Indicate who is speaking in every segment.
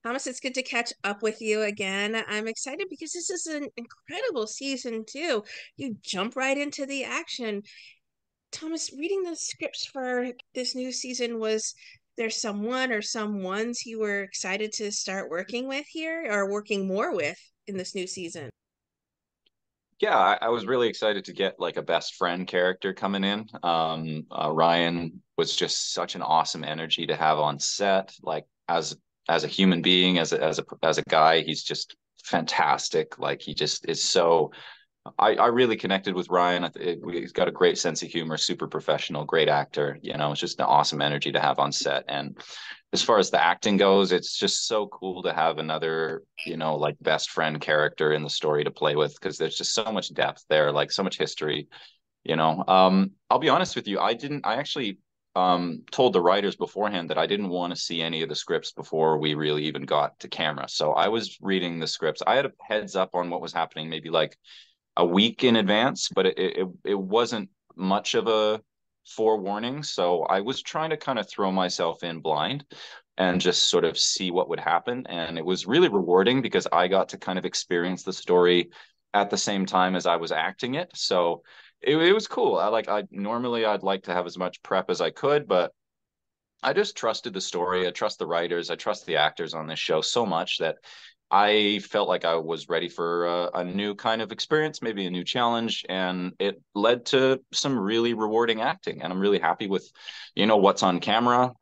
Speaker 1: Thomas, it's good to catch up with you again. I'm excited because this is an incredible season too. You jump right into the action. Thomas, reading the scripts for this new season, was there someone or some ones you were excited to start working with here or working more with in this new season?
Speaker 2: Yeah, I was really excited to get like a best friend character coming in. Ryan was just such an awesome energy to have on set. Like as a human being, as a guy, he's just fantastic. Like he just is so. I really connected with Ryan. He's got a great sense of humor, super professional, great actor. It's just an awesome energy to have on set. And as far as the acting goes, it's just so cool to have another, like best friend character in the story to play with because there's just so much depth there, like so much history. I'll be honest with you, I actually told the writers beforehand that I didn't want to see any of the scripts before we really even got to camera. So I was reading the scripts. I had a heads up on what was happening, maybe like a week in advance, but it wasn't much of a forewarning. So I was trying to kind of throw myself in blind and just sort of see what would happen. And it was really rewarding because I got to kind of experience the story at the same time as I was acting it. So it was cool. I normally I'd like to have as much prep as I could, but I just trusted the story. I trust the writers. I trust the actors on this show so much that I felt like I was ready for a new kind of experience, maybe a new challenge, and it led to some really rewarding acting. And I'm really happy with, what's on camera.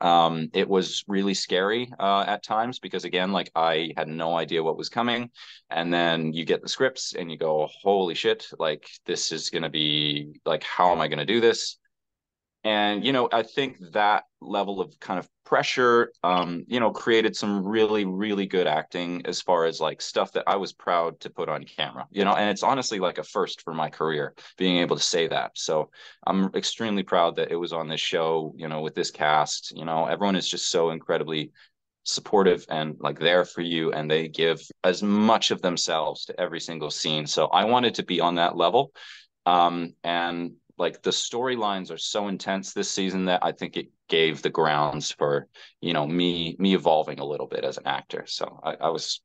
Speaker 2: It was really scary at times because, again, like I had no idea what was coming, and then you get the scripts and you go, "Holy shit! Like this is gonna be like, how am I gonna do this?" And, I think that level of kind of pressure, created some really, really good acting as far as like stuff that I was proud to put on camera, and it's honestly like a first for my career being able to say that. So I'm extremely proud that it was on this show, with this cast. Everyone is just so incredibly supportive and like there for you, and they give as much of themselves to every single scene. So I wanted to be on that level. And like the storylines are so intense this season that I think it gave the grounds for, me evolving a little bit as an actor. So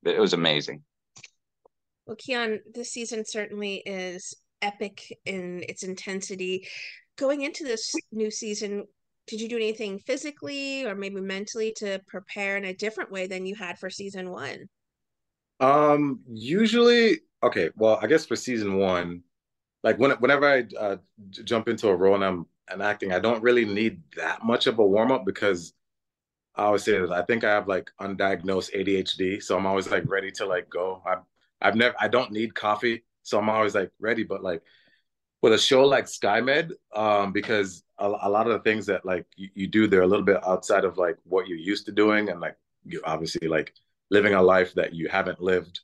Speaker 2: it was amazing.
Speaker 1: Well, Kheon, this season certainly is epic in its intensity. Going into this new season, did you do anything physically or maybe mentally to prepare in a different way than you had for season one?
Speaker 3: Usually, okay, well, I guess for season one, like whenever I jump into a role and I'm acting, I don't really need that much of a warm up because I always say this. I think I have like undiagnosed ADHD, so I'm always like ready to like go. I don't need coffee, so I'm always like ready. But like with a show like SkyMed, because a lot of the things that like you do, they're a little bit outside of like what you're used to doing, and like you obviously like living a life that you haven't lived.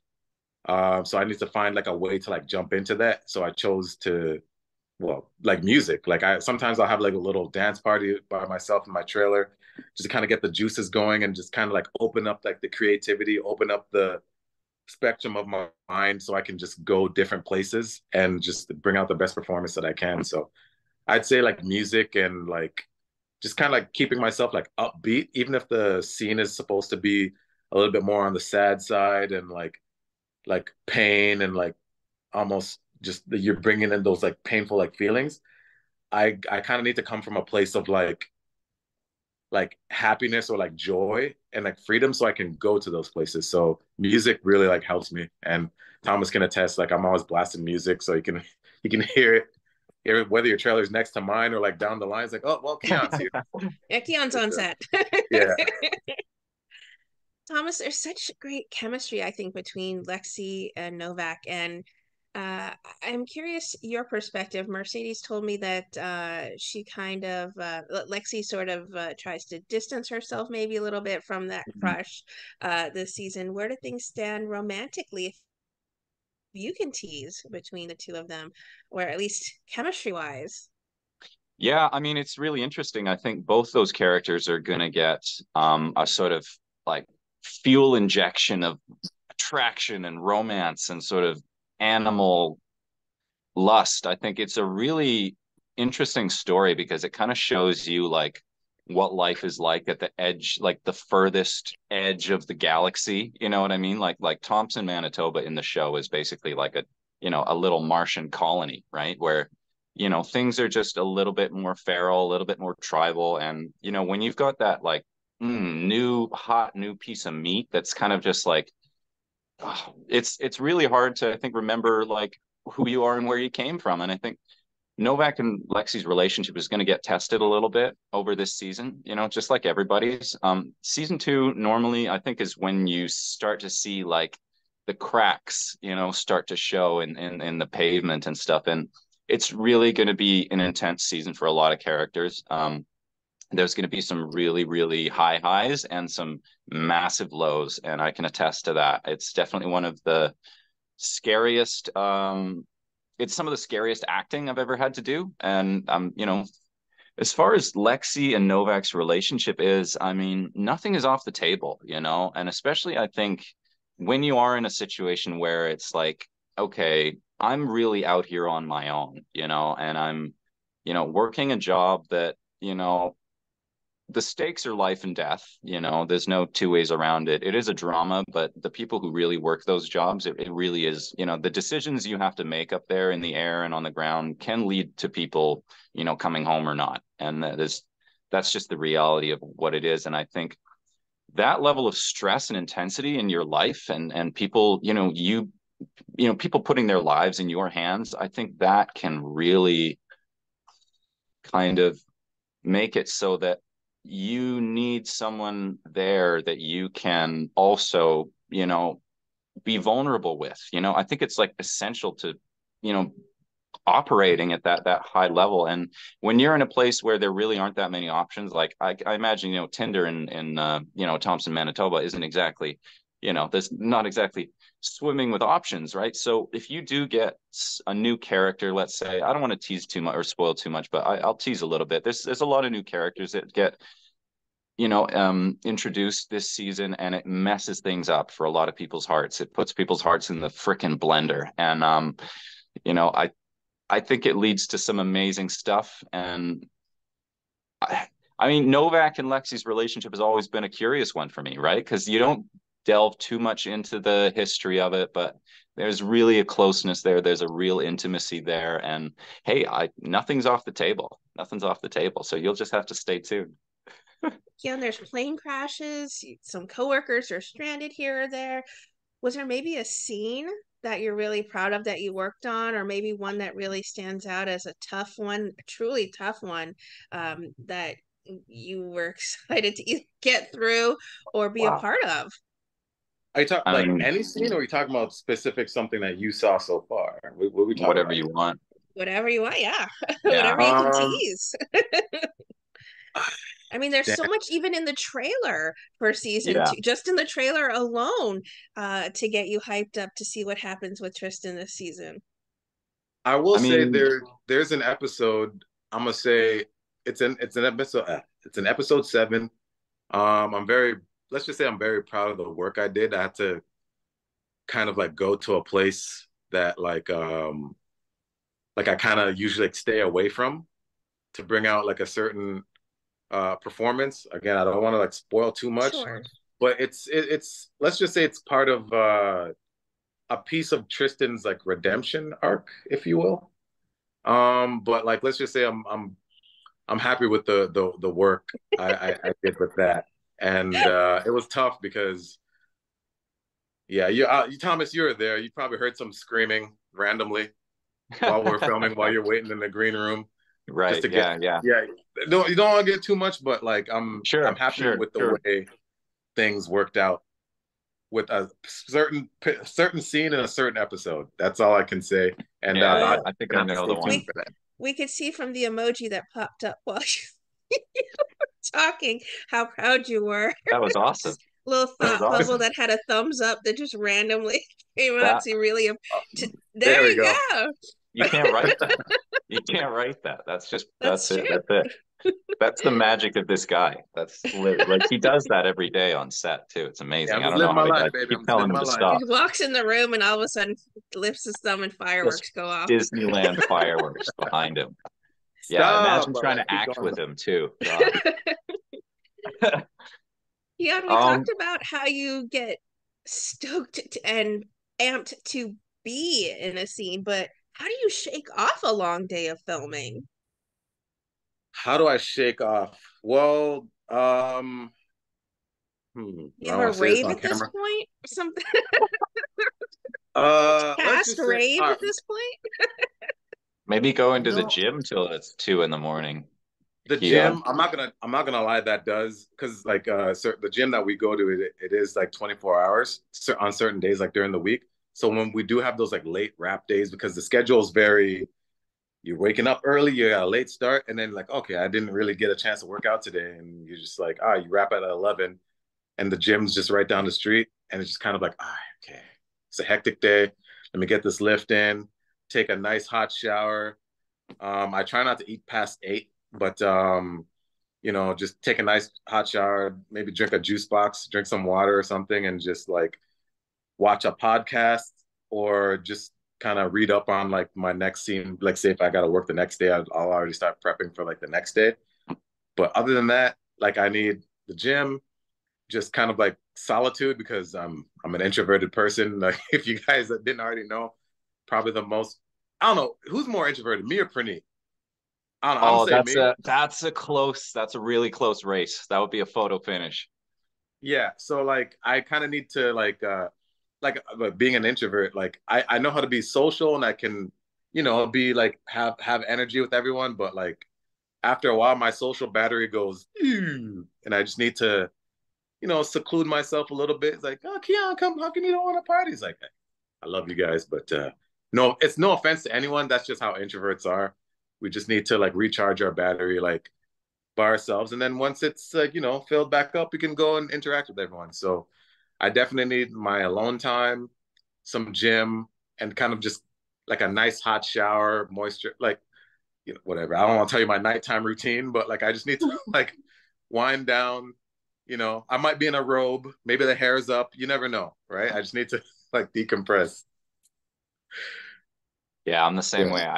Speaker 3: So I need to find like a way to like jump into that. So I chose to, well, like music. Like I sometimes I'll have like a little dance party by myself in my trailer, just to kind of get the juices going and just kind of like open up like the creativity, open up the spectrum of my mind so I can just go different places and just bring out the best performance that I can. So I'd say like music and like just kind of like keeping myself like upbeat, even if the scene is supposed to be a little bit more on the sad side and like pain and like almost just you're bringing in those like painful like feelings. I kind of need to come from a place of like happiness or like joy and like freedom so I can go to those places. So music really like helps me. And Thomas can attest, like I'm always blasting music so you can hear it whether your trailer's next to mine or like down the line. It's like, oh well, Keon's here.
Speaker 1: Yeah, Keon's on set.
Speaker 3: Yeah.
Speaker 1: Thomas, there's such great chemistry, I think, between Lexi and Novak. And uh, I'm curious your perspective. Mercedes told me that she kind of, Lexi sort of tries to distance herself maybe a little bit from that crush this season. Where do things stand romantically? If you can tease between the two of them, or at least chemistry wise.
Speaker 2: Yeah, I mean, it's really interesting. I think both those characters are going to get a sort of like fuel injection of attraction and romance and sort of animal lust. I think it's a really interesting story because it kind of shows you like what life is like at the edge, like the furthest edge of the galaxy. You know what I mean? Like Thompson, Manitoba in the show is basically like a, a little Martian colony, right? Where, things are just a little bit more feral, a little bit more tribal. And, when you've got that like new piece of meat that's kind of just like, oh, it's really hard to, I think, remember like who you are and where you came from. And I think Novak and Lexi's relationship is going to get tested a little bit over this season, just like everybody's. Season two normally, I think, is when you start to see like the cracks, start to show in the pavement and stuff. And it's really going to be an intense season for a lot of characters. There's going to be some really, really high highs and some massive lows, and I can attest to that. It's definitely one of the scariest. It's some of the scariest acting I've ever had to do, and as far as Lexi and Novak's relationship is, I mean, nothing is off the table, and especially I think when you are in a situation where it's like, okay, I'm really out here on my own, and I'm, working a job that, the stakes are life and death. There's no two ways around it. It is a drama, but the people who really work those jobs, it really is, the decisions you have to make up there in the air and on the ground can lead to people, coming home or not. And that's just the reality of what it is. And I think that level of stress and intensity in your life and people, people putting their lives in your hands, I think that can really kind of make it so that you need someone there that you can also, be vulnerable with. I think it's like essential to, operating at that high level. And when you're in a place where there really aren't that many options, like I imagine, Tinder in Thompson, Manitoba isn't exactly, there's not exactly swimming with options, right? So if you do get a new character, let's say, I don't want to tease too much or spoil too much, but I'll tease a little bit. There's a lot of new characters that get introduced this season, and it messes things up for a lot of people's hearts. It puts people's hearts in the frickin' blender. And I think it leads to some amazing stuff. And I mean, Novak and Lexi's relationship has always been a curious one for me, right? Because you don't delve too much into the history of it, but there's really a closeness there. There's a real intimacy there. And hey, nothing's off the table. Nothing's off the table. So you'll just have to stay tuned.
Speaker 1: Yeah, and there's plane crashes. Some coworkers are stranded here or there. Was there maybe a scene that you're really proud of that you worked on, or maybe one that really stands out as a tough one, a truly tough one, that you were excited to either get through or be a
Speaker 3: Wow.
Speaker 1: part of?
Speaker 3: Are you talking
Speaker 2: I
Speaker 3: like
Speaker 2: mean,
Speaker 3: any scene, or are you talking about specific something that you saw so far? What are we talking
Speaker 2: whatever
Speaker 3: about?
Speaker 2: you want.
Speaker 1: Whatever you want, yeah.
Speaker 2: Yeah.
Speaker 1: Whatever you can tease. I mean, there's
Speaker 3: Damn.
Speaker 1: so much even in the trailer for season
Speaker 2: Yeah.
Speaker 1: two, just in the trailer alone, to get you hyped up to see what happens with Tristan this season.
Speaker 3: I will
Speaker 2: I
Speaker 3: say
Speaker 2: mean,
Speaker 3: there's an episode. I'm gonna say it's an episode. It's an episode 7. I'm very let's just say I'm very proud of the work I did. I had to kind of like go to a place that like I kind of usually like stay away from to bring out like a certain performance. Again, I don't want to like spoil too much,
Speaker 1: Sure.
Speaker 3: but it's let's just say it's part of a piece of Tristan's like redemption arc, if you will. But like let's just say I'm happy with the work I did with that, and it was tough because yeah, you Thomas, you were there. You probably heard some screaming randomly while we're filming, while you're waiting in the green room, just
Speaker 2: right.
Speaker 3: to get
Speaker 2: Yeah. Yeah.
Speaker 3: yeah. No, you don't want to get too much, but like I'm
Speaker 2: Sure.
Speaker 3: happy
Speaker 2: Sure.
Speaker 3: with the
Speaker 2: Sure.
Speaker 3: way things worked out with a certain scene in a certain episode. That's all I can say. And
Speaker 2: Yeah.
Speaker 3: I
Speaker 2: Yeah.
Speaker 1: Well,
Speaker 2: I think I
Speaker 3: have to
Speaker 2: know the
Speaker 3: stay tuned
Speaker 2: one.
Speaker 1: we
Speaker 3: for that.
Speaker 1: we could see from the emoji that popped up while you were talking how proud you were.
Speaker 2: That was awesome.
Speaker 1: Just little
Speaker 2: That was
Speaker 1: thought bubble
Speaker 2: awesome.
Speaker 1: that had a thumbs up that just randomly came out
Speaker 2: That
Speaker 1: to really.
Speaker 3: There
Speaker 1: There
Speaker 3: we
Speaker 1: you
Speaker 3: go.
Speaker 1: go.
Speaker 2: you can't write that. You can't write that.
Speaker 1: That's
Speaker 2: That's it.
Speaker 1: true.
Speaker 2: That's it. That's the magic of this guy. Like he does that every day on set too. It's
Speaker 3: Yeah,
Speaker 2: amazing.
Speaker 3: I'm
Speaker 2: I
Speaker 3: just
Speaker 2: don't know
Speaker 3: living my
Speaker 2: how he
Speaker 3: life,
Speaker 2: does.
Speaker 3: baby.
Speaker 2: Keep
Speaker 3: I'm just
Speaker 2: telling
Speaker 3: living
Speaker 2: him
Speaker 3: my
Speaker 2: to
Speaker 3: life.
Speaker 1: He
Speaker 2: stop.
Speaker 1: walks in the room and all of a sudden lifts his thumb and
Speaker 2: Just
Speaker 1: fireworks go off.
Speaker 2: Disneyland fireworks behind him. Yeah,
Speaker 3: Stop.
Speaker 2: imagine
Speaker 3: All
Speaker 2: trying
Speaker 3: right,
Speaker 2: to
Speaker 3: keep
Speaker 2: act
Speaker 3: going.
Speaker 2: with him too. God.
Speaker 1: Yeah, we talked
Speaker 2: Um,
Speaker 1: about how you get and amped to be in a scene, but how do you shake off a long day of filming?
Speaker 3: How do I shake off? Well,
Speaker 1: You
Speaker 3: I
Speaker 1: have
Speaker 3: don't
Speaker 1: a
Speaker 3: want to say this
Speaker 1: rave
Speaker 3: on
Speaker 1: at this
Speaker 3: camera.
Speaker 1: point? Something
Speaker 3: Let's
Speaker 1: past
Speaker 3: just say,
Speaker 1: rave
Speaker 3: all
Speaker 1: at
Speaker 3: right,
Speaker 1: this point?
Speaker 2: maybe go into the
Speaker 3: no,
Speaker 2: gym till it's 2 in the morning,
Speaker 3: the
Speaker 2: Keon.
Speaker 3: gym. I'm not gonna lie. That does because like the gym that we go to, it is like 24 hours on certain days, like during the week. So when we do have those like late wrap days, because the schedule is very, you're waking up early, you got a late start, and then like, okay, I didn't really get a chance to work out today, and you're just like, you wrap at 11, and the gym's just right down the street, and it's just kind of like, okay, it's a hectic day. Let me get this lift in, take a nice hot shower. I try not to eat past 8, but just take a nice hot shower, maybe drink a juice box, drink some water or something, and just like watch a podcast or just kind of read up on like my next scene. Like, say if I got to work the next day, I'll already start prepping for like the next day. But other than that, like I need the gym, just kind of like solitude because I'm an introverted person. Like if you guys didn't already know, probably the most. I don't know who's more introverted, me or Praneet. I don't know. I'm gonna
Speaker 2: Oh,
Speaker 3: say me.
Speaker 2: that's a really close race. That would be a photo finish.
Speaker 3: Yeah. So like I kind of need to being an introvert, like I know how to be social and I can, be like have energy with everyone, but like after a while my social battery goes "Ew," and I just need to, seclude myself a little bit. It's like, oh Kheon, come, how come you don't want to party? It's like, I love you guys, but no, it's no offense to anyone. That's just how introverts are. We just need to like recharge our battery like by ourselves. And then once it's filled back up, we can go and interact with everyone. So I definitely need my alone time, some gym, and kind of just like a nice hot shower, moisture, like whatever. I don't want to tell you my nighttime routine, but like I just need to like wind down. I might be in a robe, maybe the hair's up. You never know, right? I just need to like decompress.
Speaker 2: Yeah, I'm the same
Speaker 3: Yeah.
Speaker 2: way. If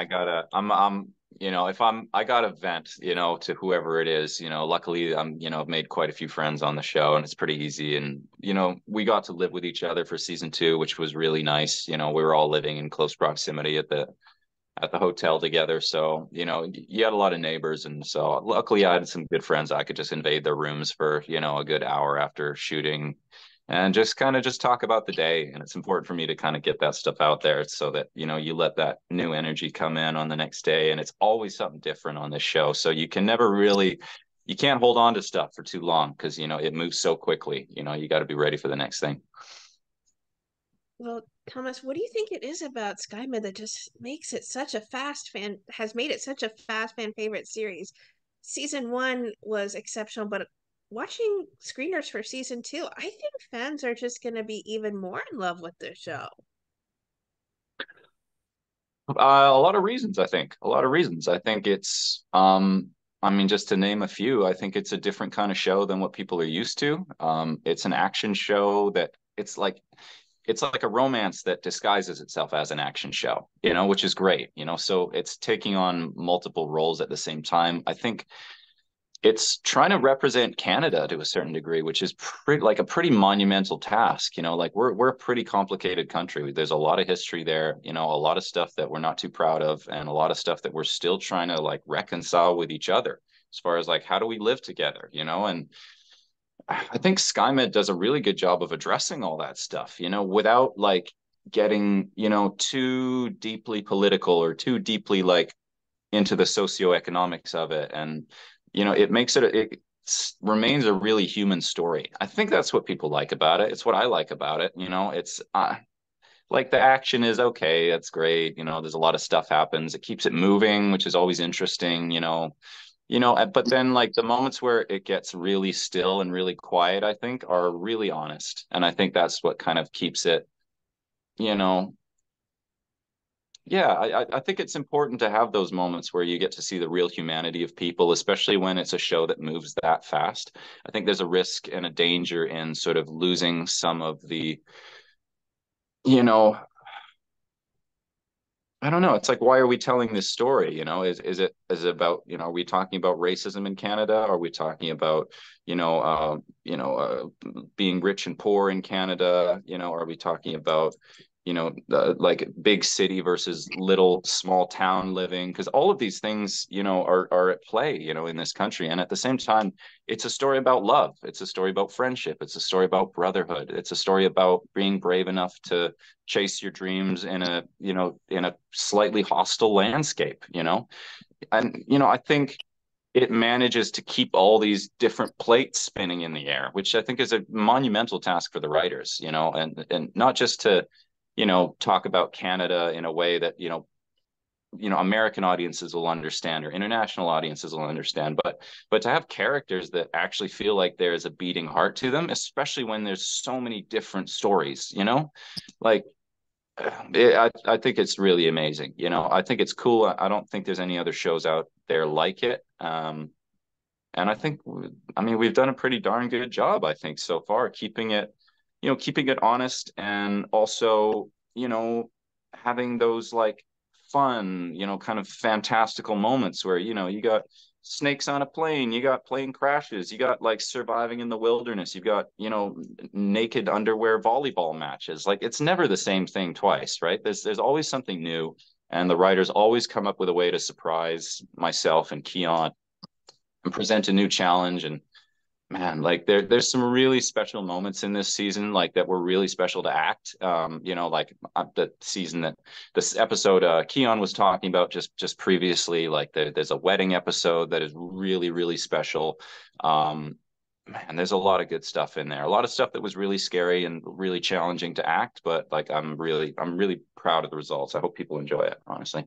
Speaker 2: I got to vent, to whoever it is, luckily I've made quite a few friends on the show and it's pretty easy. And, we got to live with each other for season 2, which was really nice. We were all living in close proximity at the hotel together. So, you had a lot of neighbors. And so luckily I had some good friends. I could just invade their rooms for, a good hour after shooting and just kind of just talk about the day. And it's important for me to kind of get that stuff out there so that, you let that new energy come in on the next day. And it's always something different on this show. So you can't hold on to stuff for too long because, it moves so quickly. You got to be ready for the next thing.
Speaker 1: Well, Thomas, what do you think it is about SkyMed that just makes it such a has made it such a fast fan favorite series? Season one was exceptional, but watching screeners for season two, I think fans are just going to be even more in love with the show.
Speaker 2: A lot of reasons, I think. A lot of reasons. I think just to name a few, I think it's a different kind of show than what people are used to. It's an action show that it's like a romance that disguises itself as an action show, which is great, so it's taking on multiple roles at the same time. I think it's trying to represent Canada to a certain degree, which is a pretty monumental task. Like we're a pretty complicated country. There's a lot of history there, a lot of stuff that we're not too proud of, and a lot of stuff that we're still trying to like reconcile with each other as far as like how do we live together, and I think SkyMed does a really good job of addressing all that stuff, without like getting, too deeply political or too deeply like into the socioeconomics of it. And, it remains a really human story. I think that's what people like about it. It's what I like about it. It's like the action is okay. That's great. There's a lot of stuff happens. It keeps it moving, which is always interesting, but then like the moments where it gets really still and really quiet, I think are really honest. And I think that's what kind of keeps it, you know, yeah, I think it's important to have those moments where you get to see the real humanity of people, especially when it's a show that moves that fast. I think there's a risk and a danger in sort of losing some of the, you know, I don't know. It's like, why are we telling this story? Is it about, are we talking about racism in Canada? Are we talking about, being rich and poor in Canada? Are we talking about, like big city versus little small town living? Because all of these things, are at play, in this country. And at the same time, it's a story about love. It's a story about friendship. It's a story about brotherhood. It's a story about being brave enough to chase your dreams in a slightly hostile landscape. And I think it manages to keep all these different plates spinning in the air, which I think is a monumental task for the writers, and not just to talk about Canada in a way that American audiences will understand or international audiences will understand, but to have characters that actually feel like there is a beating heart to them, especially when there's so many different stories, like I think it's really amazing. I think it's cool. I don't think there's any other shows out there like it. And I mean, we've done a pretty darn good job, I think, so far, keeping it honest and also, having those like fun, kind of fantastical moments where, you got snakes on a plane, you got plane crashes, you got like surviving in the wilderness, you've got, naked underwear volleyball matches. Like it's never the same thing twice, right? There's always something new, and the writers always come up with a way to surprise myself and Kheon and present a new challenge. And man, like there's some really special moments in this season, like that were really special to act. Like the season that this episode Kheon was talking about just previously, like there's a wedding episode that is really, really special. Man, there's a lot of good stuff in there. A lot of stuff that was really scary and really challenging to act, but like I'm really proud of the results. I hope people enjoy it, honestly.